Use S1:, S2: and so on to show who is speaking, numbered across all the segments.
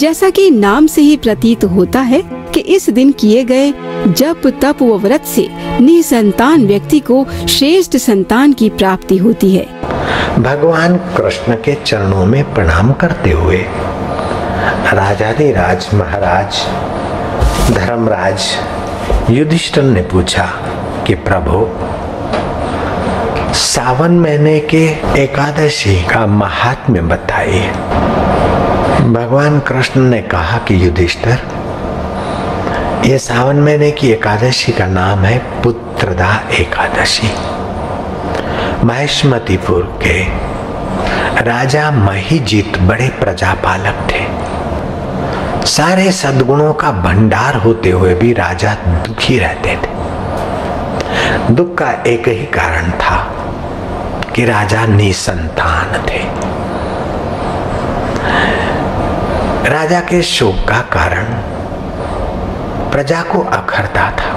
S1: जैसा कि नाम से ही प्रतीत होता है कि इस दिन किए गए जप तप व व्रत से निसंतान व्यक्ति को श्रेष्ठ संतान की प्राप्ति होती है।
S2: भगवान कृष्ण के चरणों में प्रणाम करते हुए राजाधिराज महाराज धर्मराज युधिष्ठिर ने पूछा कि प्रभु, सावन महीने के एकादशी का महात्म्य बताइए। भगवान कृष्ण ने कहा कि युधिष्ठिर, ये सावन महीने की एकादशी का नाम है पुत्रदा एकादशी। महिष्मतिपुर के राजा महिजीत बड़े प्रजापालक थे। सारे सद्गुणों का भंडार होते हुए भी राजा दुखी रहते थे। दुख का एक ही कारण था कि राजा निसंतान थे। राजा के शोक का कारण प्रजा को अखरता था।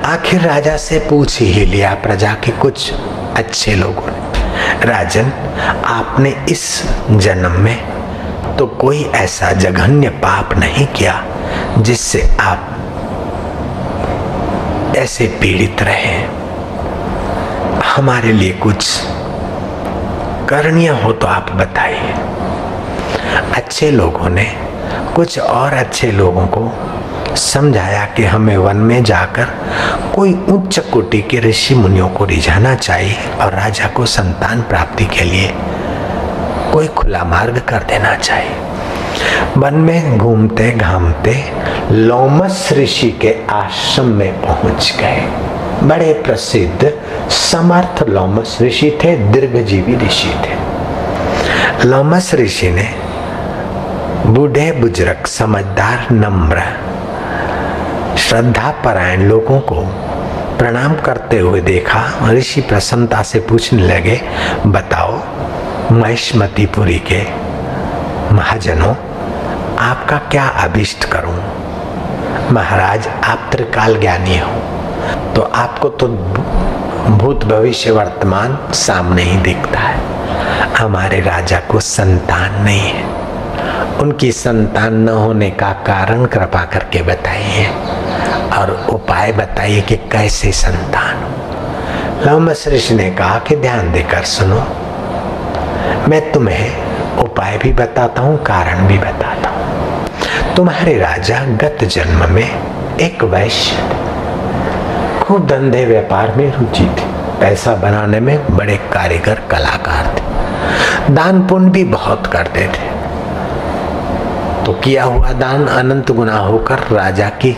S2: आखिर राजा से पूछ ही लिया प्रजा के कुछ अच्छे लोगों ने, राजन, आपने इस जन्म में तो कोई ऐसा जघन्य पाप नहीं किया जिससे आप ऐसे पीड़ित रहे। हमारे लिए कुछ करणीय हो तो आप बताइए। अच्छे लोगों ने कुछ और अच्छे लोगों को समझाया कि हमें वन में जाकर कोई उच्च कोटि के ऋषि मुनियों को रिझाना चाहिए और राजा को संतान प्राप्ति के लिए कोई खुला मार्ग कर देना चाहिए। वन में घूमते घामते लोमस ऋषि के आश्रम में पहुंच गए। बड़े प्रसिद्ध समर्थ लोमस ऋषि थे, दीर्घजीवी ऋषि थे। लोमस ऋषि ने बूढ़े बुजुर्ग समझदार नम्र श्रद्धा परायण लोगों को प्रणाम करते हुए देखा। ऋषि प्रसन्नता से पूछने लगे, बताओ महिष्मतिपुरी के महाजनों, आपका क्या अभिष्ट करूं? महाराज, आप त्रिकाल ज्ञानी हो तो आपको तो भूत भविष्य वर्तमान सामने ही दिखता है। हमारे राजा को संतान नहीं है। उनकी संतान न होने का कारण कृपा करके बताइए और उपाय बताइए कि कैसे संतान हो। लोमस ऋषि ने कहा कि ध्यान देकर सुनो, मैं तुम्हें उपाय भी बताता हूँ, कारण भी बताता हूँ। तुम्हारे राजा गत जन्म में एक वैश्य, खूब धंधे व्यापार में रुचि थी, पैसा बनाने में बड़े कारीगर कलाकार थे, दान पुण्य भी बहुत करते थे। तो किया हुआ दान अनंत गुना होकर राजा की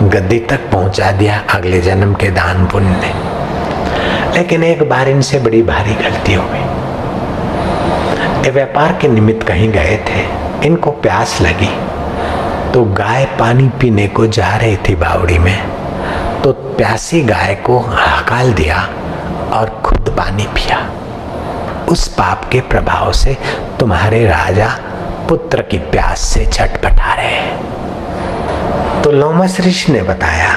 S2: गद्दी तक पहुंचा दिया अगले जन्म के दान पुण्य ने। लेकिन एक बार इनसे बड़ी भारी गलती हो गई। ये व्यापार के निमित्त कहीं गए थे, इनको प्यास लगी तो गाय पानी पीने को जा रही थी बावड़ी में, तो प्यासी गाय को हकाल दिया और खुद पानी पिया। उस पाप के प्रभाव से तुम्हारे राजा पुत्र की प्यास से छटपटा रहे हैं। तो लोमस ऋषि ने बताया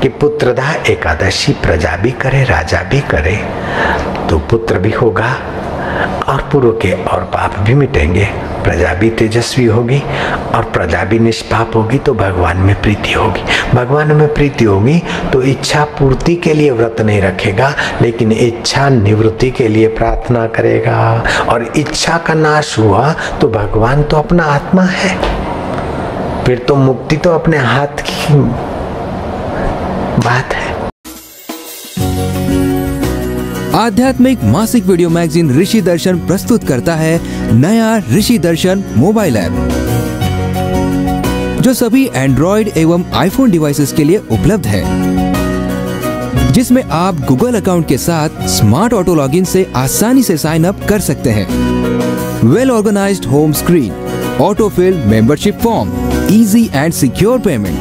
S2: कि पुत्रदा एकादशी प्रजा भी करे राजा भी करे तो पुत्र भी होगा और पूर्व के और पाप भी मिटेंगे, प्रजा भी तेजस्वी होगी और प्रजा भी निष्पाप होगी तो भगवान में प्रीति होगी। भगवान में प्रीति होगी तो इच्छा पूर्ति के लिए व्रत नहीं रखेगा, लेकिन इच्छा निवृत्ति के लिए प्रार्थना करेगा। और इच्छा का नाश हुआ तो भगवान तो अपना आत्मा है, फिर तो मुक्ति तो अपने हाथ की बात है।
S3: आध्यात्मिक मासिक वीडियो मैगजीन ऋषि दर्शन प्रस्तुत करता है नया ऋषि दर्शन मोबाइल ऐप, जो सभी एंड्रॉइड एवं आईफोन डिवाइसेस के लिए उपलब्ध है, जिसमें आप गूगल अकाउंट के साथ स्मार्ट ऑटो लॉगिन से आसानी से साइन अप कर सकते हैं। Well organised home screen, auto fill membership form, easy and secure payment,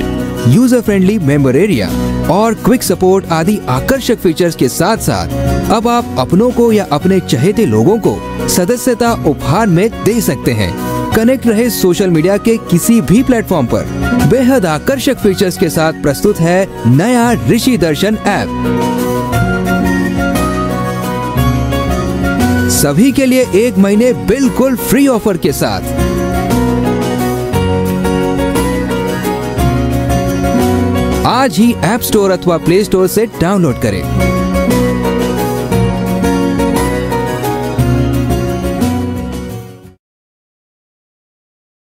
S3: user friendly member area और क्विक सपोर्ट आदि आकर्षक फीचर्स के साथ साथ अब आप अपनों को या अपने चहेते लोगों को सदस्यता उपहार में दे सकते हैं। कनेक्ट रहे सोशल मीडिया के किसी भी प्लेटफॉर्म पर। बेहद आकर्षक फीचर्स के साथ प्रस्तुत है नया ऋषि दर्शन ऐप। सभी के लिए 1 महीने बिल्कुल फ्री ऑफर के साथ आज ही ऐप स्टोर अथवा प्ले स्टोर से डाउनलोड करें।